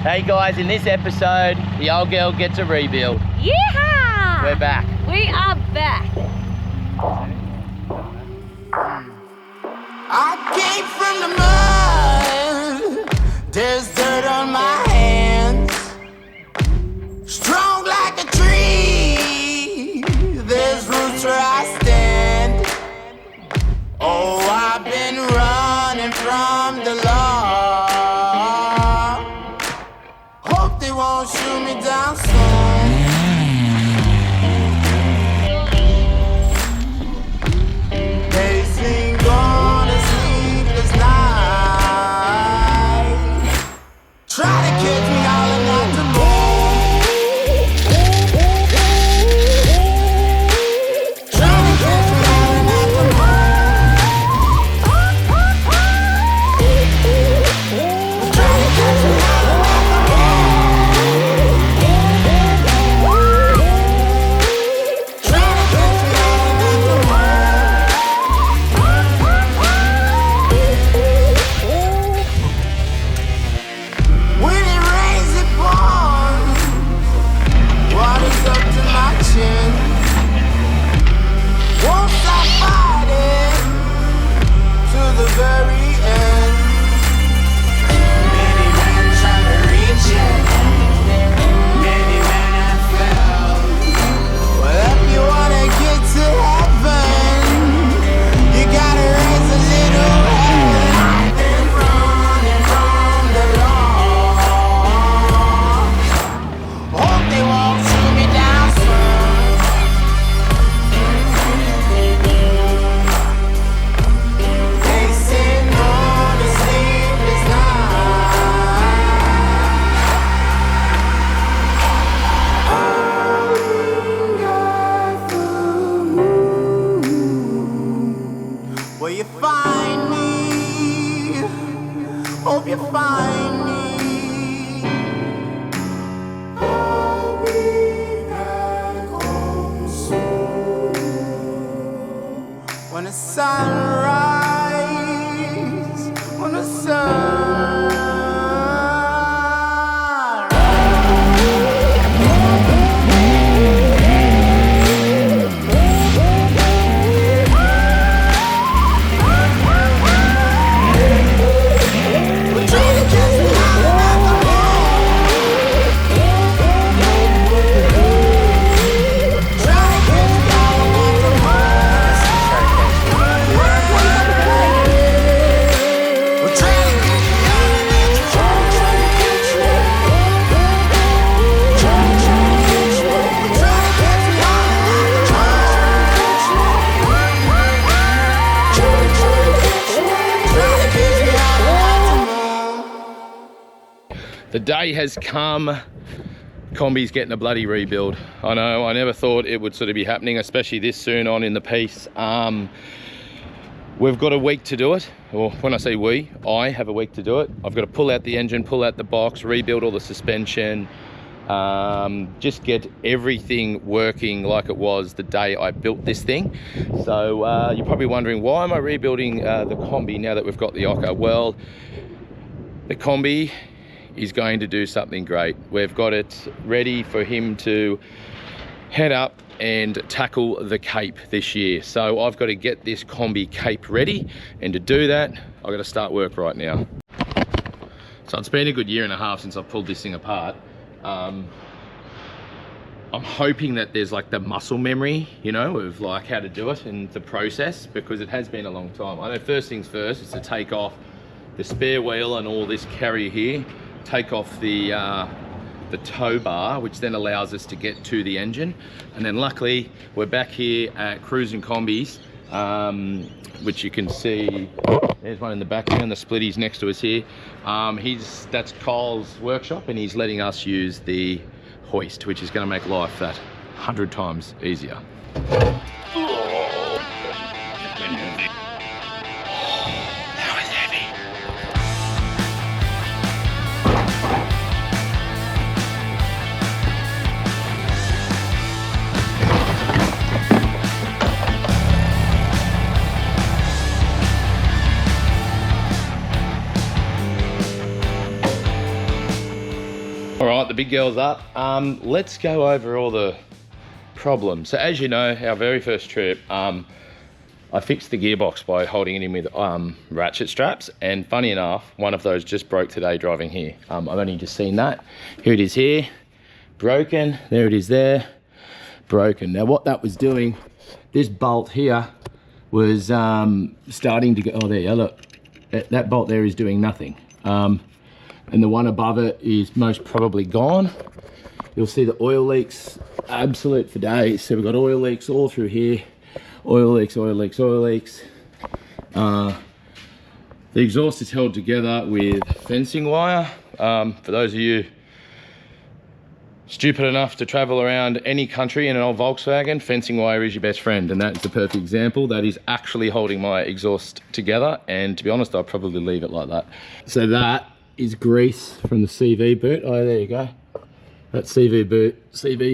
Hey guys, in this episode, the old girl gets a rebuild. Yeehaw! We're back. We are back. I came from the mud. There's dirt on my hands. Strong like a tree. There's roots where I stand. Oh, I've been running from the law. Hope they won't shoot me down soon. They sing on a sleepless night. Try to catch me howling at the moon. Try to catch me howling at the moon. Try to catch me howling at the moon. Try to catch me howling at the moon. When it rains, it pours. Water's up to my chin. Won't stop fighting to the very end. Many men try to reach it. Many men have failed. Well, if you wanna get to heaven, you gotta raise a little hell. I've been running from the law. Hope they won't shoot me down soon. They say no to sleepless night. Will you find me? Hope you find me. I'll be back home soon. When the sun rises, when the sun we're trying to catch me howling at the moon. Trying to catch me howling at the moon. We're trying to catch me howling at the moon. Trying to catch me. Trying to catch me. We're trying to catch me howling at the moon. The day has come. Kombi's getting a bloody rebuild. I know, I never thought it would sort of be happening, especially this soon on in the piece. We've got a week to do it. Or when I say we, I have a week to do it. I've got to pull out the engine, pull out the box, rebuild all the suspension, just get everything working like it was the day I built this thing. So you're probably wondering, why am I rebuilding the Kombi now that we've got the Ocker? Well, the Kombi is going to do something great. We've got it ready for him to head up and tackle the Cape this year. So I've got to get this Kombi Cape ready, and to do that, I've got to start work right now. So it's been a good year and a half since I've pulled this thing apart. I'm hoping that there's like the muscle memory, you know, of like how to do it and the process, because it has been a long time. I know first things first is to take off the spare wheel and all this carrier here, take off the tow bar, which then allows us to get to the engine. And then luckily we're back here at Cruising Kombis, which you can see, there's one in the back there, and the splitty's next to us here. That's Kyle's workshop, and he's letting us use the hoist, which is going to make life that 100 times easier. big girls up. Let's go over all the problems. So as you know, our very first trip, I fixed the gearbox by holding it in with ratchet straps, and funny enough, one of those just broke today driving here. I've only just seen that. Here it is here, broken. There it is there, broken. Now what that was doing, this bolt here was starting to go, oh there you go, look, that bolt there is doing nothing. And the one above it is most probably gone. You'll see the oil leaks absolute for days. So we've got oil leaks all through here. Oil leaks, oil leaks, oil leaks. The exhaust is held together with fencing wire. For those of you stupid enough to travel around any country in an old Volkswagen, fencing wire is your best friend, and that is the perfect example. That is actually holding my exhaust together, and to be honest, I'll probably leave it like that. So that is grease from the CV boot. Oh, there you go. That CV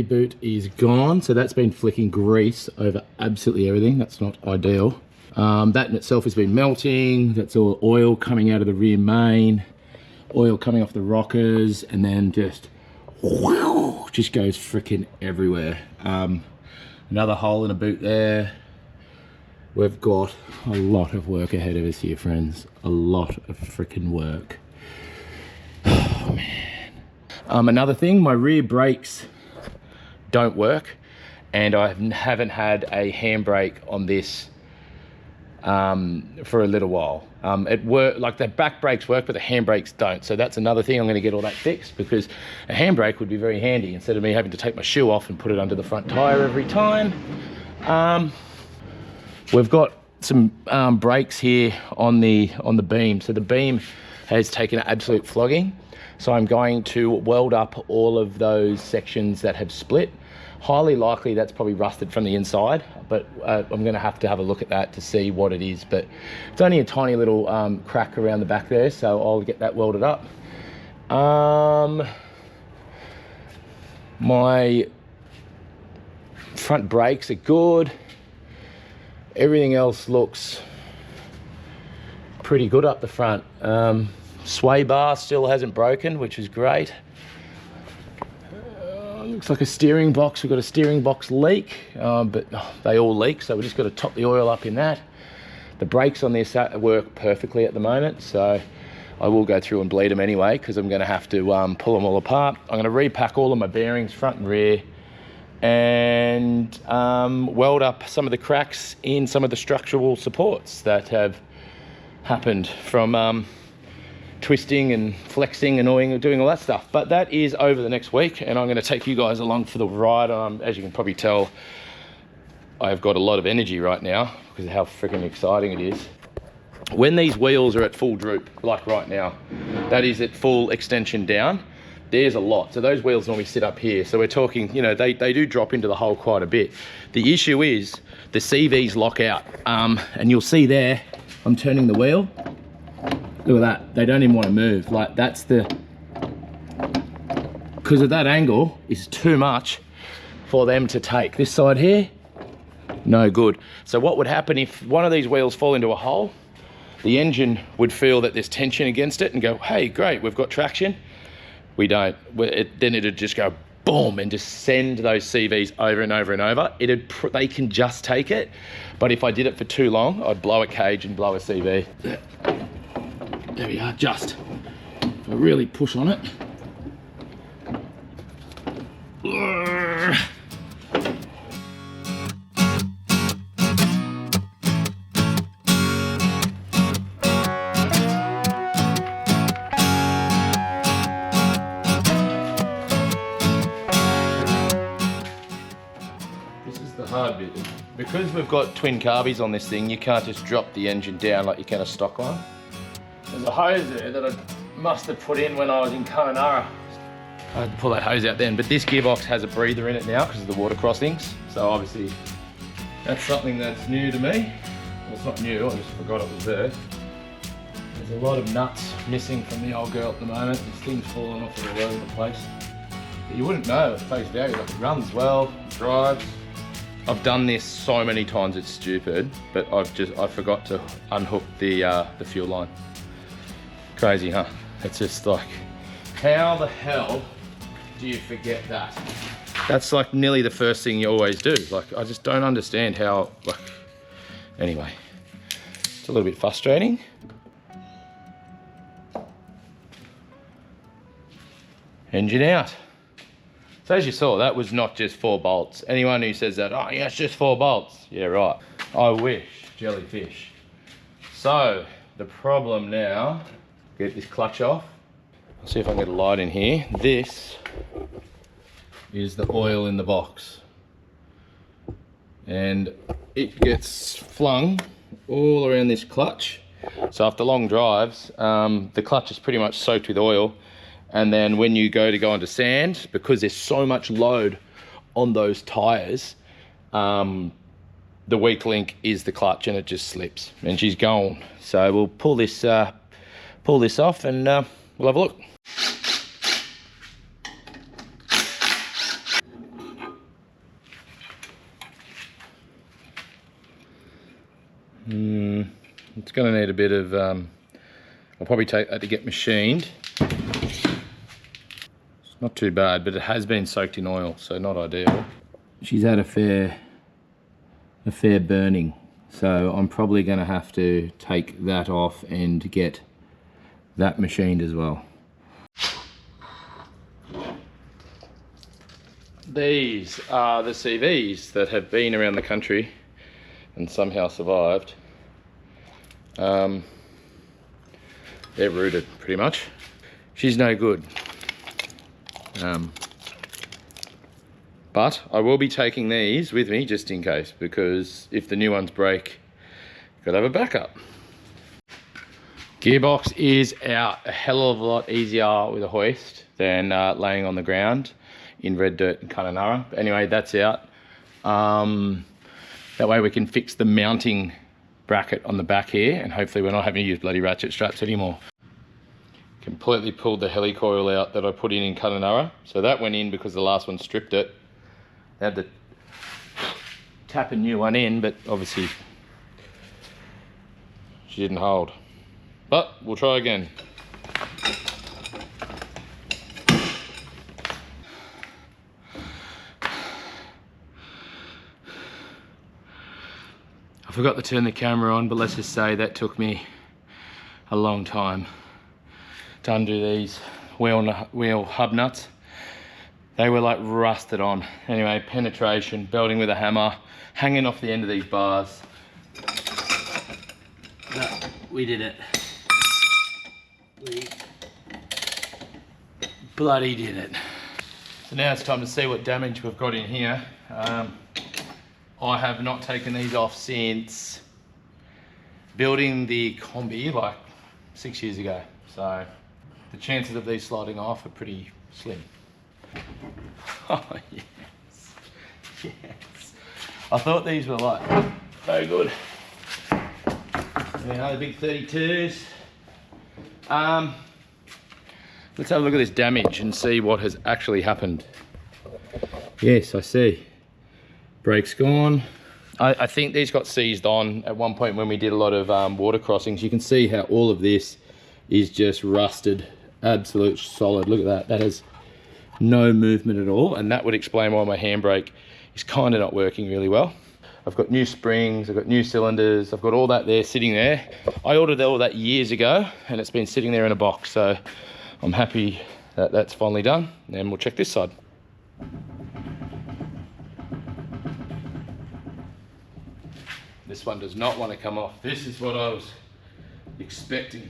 boot is gone, so that's been flicking grease over absolutely everything. That's not ideal. That in itself has been melting. That's all oil coming out of the rear main, oil coming off the rockers, and then just goes freaking everywhere. Another hole in a boot there. We've got a lot of work ahead of us here, friends. A lot of freaking work. Oh man. Another thing, my rear brakes don't work, and I haven't had a handbrake on this for a little while. It work, like the back brakes work, but the handbrakes don't. So that's another thing. I'm going to get all that fixed, because a handbrake would be very handy instead of me having to take my shoe off and put it under the front tire every time. We've got some brakes here on the beam. So the beam has taken an absolute flogging. So I'm going to weld up all of those sections that have split. Highly likely that's probably rusted from the inside, but I'm going to have a look at that to see what it is. But it's only a tiny little crack around the back there, so I'll get that welded up. My front brakes are good. Everything else looks pretty good up the front. Sway bar still hasn't broken, which is great. Looks like a steering box. We've got a steering box leak, but they all leak, so we've just got to top the oil up in that. The brakes on this work perfectly at the moment, so I will go through and bleed them anyway, because I'm going to have to pull them all apart. I'm going to repack all of my bearings, front and rear, and weld up some of the cracks in some of the structural supports that have happened from twisting and flexing and doing all that stuff. But that is over the next week, and I'm going to take you guys along for the ride. As you can probably tell, I've got a lot of energy right now because of how freaking exciting it is. When these wheels are at full droop, like right now, that is at full extension down, there's a lot. So those wheels normally sit up here. So we're talking, you know, they do drop into the hole quite a bit. The issue is the CVs lock out, and you'll see there, I'm turning the wheel. Look at that, they don't even want to move. Like that's because of that angle is too much for them to take. This side here, no good. So what would happen if one of these wheels fall into a hole? The engine would feel that there's tension against it and go, hey, great, we've got traction. We don't. Then it'd just go boom and just send those CVs over and over and over. They can just take it, but if I did it for too long, I'd blow a cage and blow a CV. There we are, just. If I really push on it. This is the hard bit. Because we've got twin carbies on this thing, you can't just drop the engine down like you can a stock one. There's a hose there that I must have put in when I was in Kununurra. I had to pull that hose out then, but this gearbox has a breather in it now because of the water crossings. So obviously that's something that's new to me. Well, it's not new, I just forgot it was there. There's a lot of nuts missing from the old girl at the moment. This thing's falling off all over the place. But you wouldn't know at face value, like it runs well, it drives. I've done this so many times it's stupid, but I forgot to unhook the fuel line. Crazy, huh? It's just like, how the hell do you forget that? That's like nearly the first thing you always do. Like, I just don't understand how, like, anyway, it's a little bit frustrating. Engine out. So as you saw, that was not just 4 bolts. Anyone who says that, oh yeah, it's just 4 bolts. Yeah, right. I wish, jellyfish. So the problem now, get this clutch off. I'll see if I can get a light in here. This is the oil in the box. And it gets flung all around this clutch. So after long drives, the clutch is pretty much soaked with oil. And then when you go onto sand, because there's so much load on those tires, the weak link is the clutch, and it just slips and she's gone. So we'll pull this off, and we'll have a look. It's going to need a bit of, I'll probably take that to get machined. It's not too bad, but it has been soaked in oil, so not ideal. She's had a fair burning, so I'm probably going to have to take that off and get that machined as well. These are the CVs that have been around the country and somehow survived. They're rooted pretty much. She's no good. But I will be taking these with me just in case, because if the new ones break, gotta have a backup. Gearbox is out. A hell of a lot easier with a hoist than laying on the ground in red dirt in Kununurra. But anyway, that's out. That way we can fix the mounting bracket on the back here, and hopefully we're not having to use bloody ratchet straps anymore. Completely pulled the helicoil out that I put in Kununurra. So that went in because the last one stripped it. I had to tap a new one in, but obviously she didn't hold. But we'll try again. I forgot to turn the camera on, but let's just say that took me a long time to undo these wheel hub nuts. They were like rusted on. Anyway, penetration, belting with a hammer, hanging off the end of these bars. But we did it. We bloody did it. So now it's time to see what damage we've got in here. I have not taken these off since building the Kombi like 6 years ago. So the chances of these sliding off are pretty slim. Oh yes, yes. I thought these were like very good. You know, the big 32s. Let's have a look at this damage and see what has actually happened. Yes, I see. Brakes gone. I think these got seized on at one point when we did a lot of water crossings. You can see how all of this is just rusted, absolute solid. Look at that. That has no movement at all, and that would explain why my handbrake is kind of not working really well. I've got new springs, I've got new cylinders, I've got all that there sitting there. I ordered all that years ago, and it's been sitting there in a box, so I'm happy that that's finally done. And we'll check this side. This one does not want to come off. This is what I was expecting.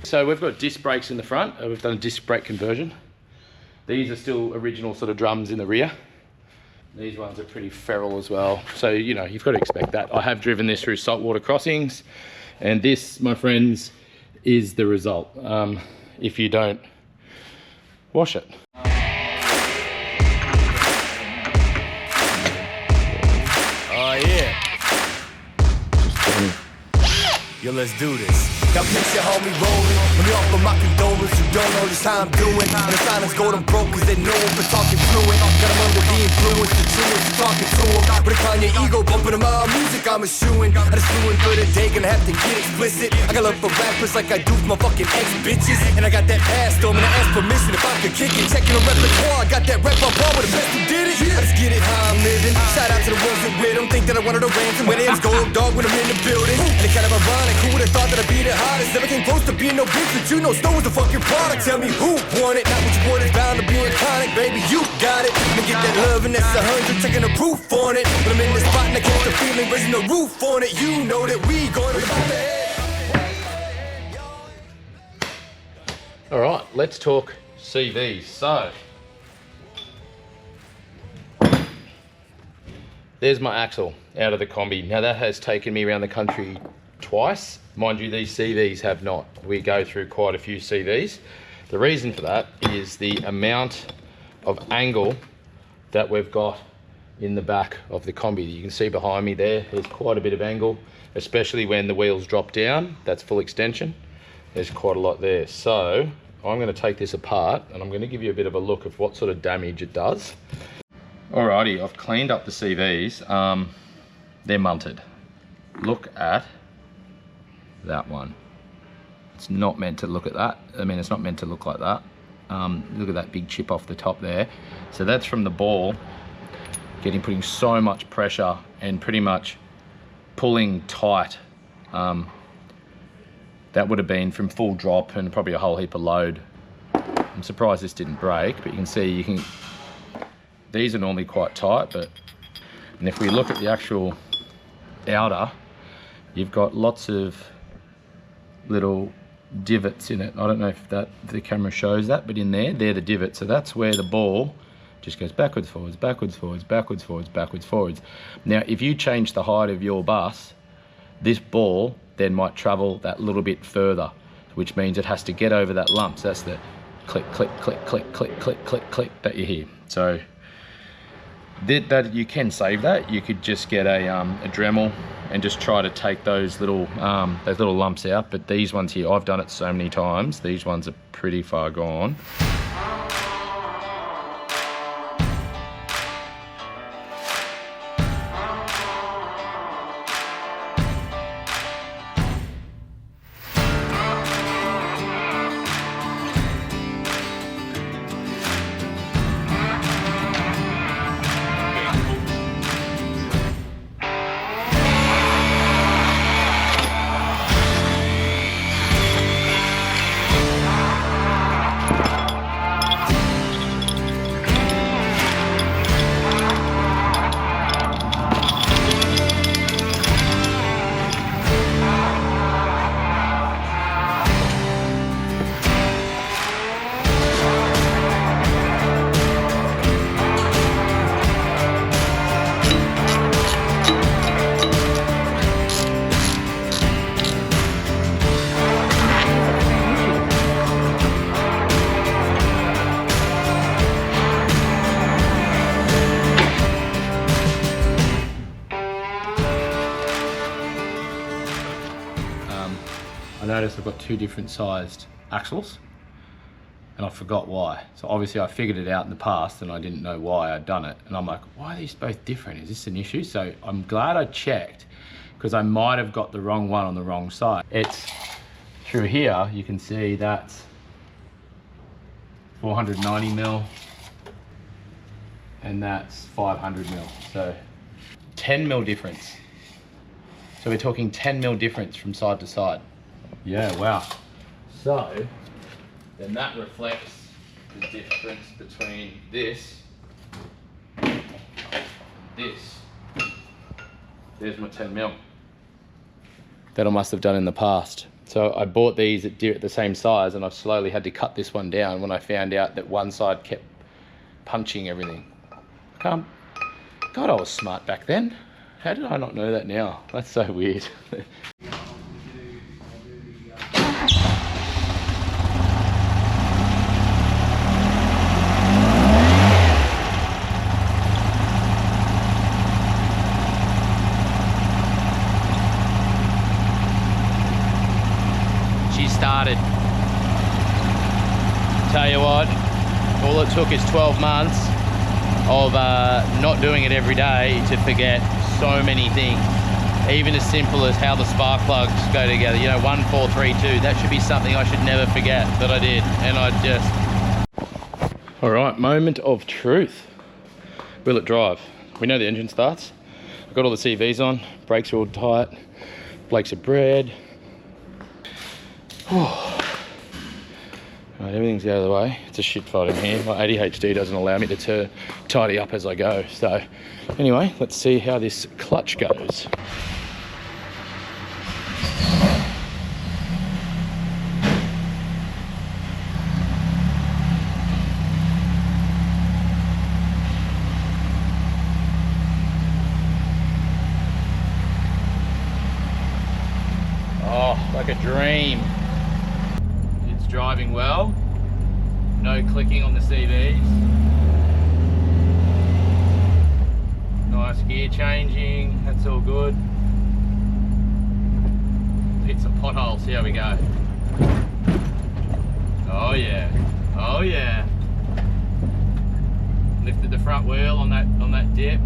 So we've got disc brakes in the front. We've done a disc brake conversion. These are still original sort of drums in the rear. These ones are pretty feral as well. So, you know, you've got to expect that. I have driven this through saltwater crossings, and this, my friends, is the result if you don't wash it. Oh yeah. Yo, let's do this. Now picture homie rolling. Let me offer my condolence. You don't know just how I'm doing. And the silence go them broke cause they know him for talking fluent. Got him under the influence, the truest, you talking to him. But decline your ego, bumping him out music, I'm eschewing. I just flew in for the day, gonna have to get explicit. I got love for rappers like I do for my fucking ex-bitches. And I got that pass, though, I'm gonna ask permission if I could kick it. Checking the repertoire, I got that rep on par with the best who did it. I just get it how I'm living. Shout out to the ones that with them. Think that I wanted a ransom when it's gold dog when I'm in the building. And it's kind of ironic, who would've thought that I'd be the hottest? Never came close to being no bitch, but you know Snow was the fucking product. Tell me who won it, not what you want, it's bound to be iconic. Baby, you got it. I'ma get that love and that's 100, checking the proof on it. When I'm in the spot and I catch the feeling, raising the roof on it. You know that we going to the head. All right, let's talk CVs. So, there's my axle out of the Kombi. Now that has taken me around the country twice. Mind you, these CVs have not. We go through quite a few CVs. The reason for that is the amount of angle that we've got in the back of the Kombi. You can see behind me there's quite a bit of angle, especially when the wheels drop down. That's full extension. There's quite a lot there. So I'm going to take this apart and I'm going to give you a bit of a look of what sort of damage it does. Alrighty, I've cleaned up the CVs. They're munted. Look at that one. It's not meant to look at that. I mean, it's not meant to look like that. Look at that big chip off the top there. So that's from the ball putting so much pressure and pretty much pulling tight. That would have been from full drop and probably a whole heap of load. I'm surprised this didn't break, but you can see these are normally quite tight, and if we look at the actual outer, you've got lots of little divots in it. I don't know if the camera shows that, but in there, they're the divots. So that's where the ball just goes backwards, forwards, backwards, forwards, backwards, forwards, backwards, forwards. Now, if you change the height of your bus, this ball then might travel that little bit further, which means it has to get over that lump. So that's the click, click, click, click, click, click, click, click that you hear. So that you can save that. You could just get a Dremel and just try to take those little lumps out. But these ones here, I've done it so many times. These ones are pretty far gone. I noticed I've got two different sized axles and I forgot why. So obviously I figured it out in the past and I didn't know why I'd done it. And I'm like, why are these both different? Is this an issue? So I'm glad I checked because I might have got the wrong one on the wrong side. It's through here, you can see that's 490 mil and that's 500 mil. So 10 mil difference. So we're talking 10 mil difference from side to side. Yeah, wow. So then that reflects the difference between this and this. There's my 10 mil that I must have done in the past. So I bought these at the same size and I've slowly had to cut this one down when I found out that one side kept punching everything. God, I was smart back then. How did I not know that now? That's so weird. started. Tell you what, all it took is 12 months of not doing it every day to forget so many things. Even as simple as how the spark plugs go together. You know, 1, 4, 3, 2. That should be something I should never forget, but I did. And I just... All right, moment of truth. Will it drive? We know the engine starts. I've got all the CVs on. Brakes are all tight. Blakes are bred. Right, everything's out of the way. It's a shit fight in here. My ADHD doesn't allow me to tidy up as I go. So anyway, let's see how this clutch goes. Oh, like a dream. It's driving well. No clicking on the CVs. Nice gear changing, that's all good. Hit some potholes, see how we go. Oh yeah, oh yeah. Lifted the front wheel on that dip.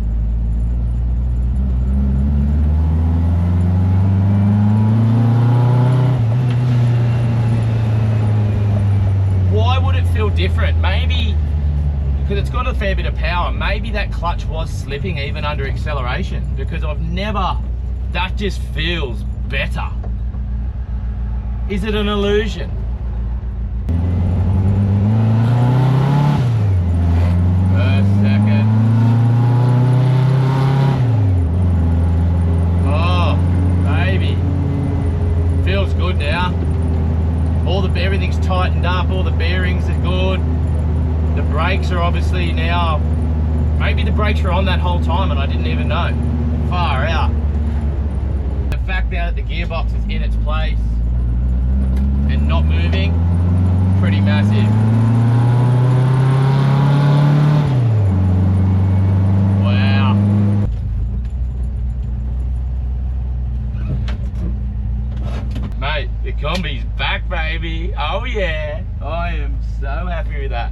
Why would it feel different? Maybe because it's got a fair bit of power, maybe that clutch was slipping even under acceleration, because I've never, that just feels better. Is it an illusion? First, second. Oh, baby. Feels good now. Everything's tightened up, all the bearings are good. The brakes are obviously now, maybe the brakes were on that whole time and I didn't even know. Far out. The fact that the gearbox is in its place and not moving, pretty massive. Wow. Mate, the Kombi's back, baby. Oh yeah, I am so happy with that.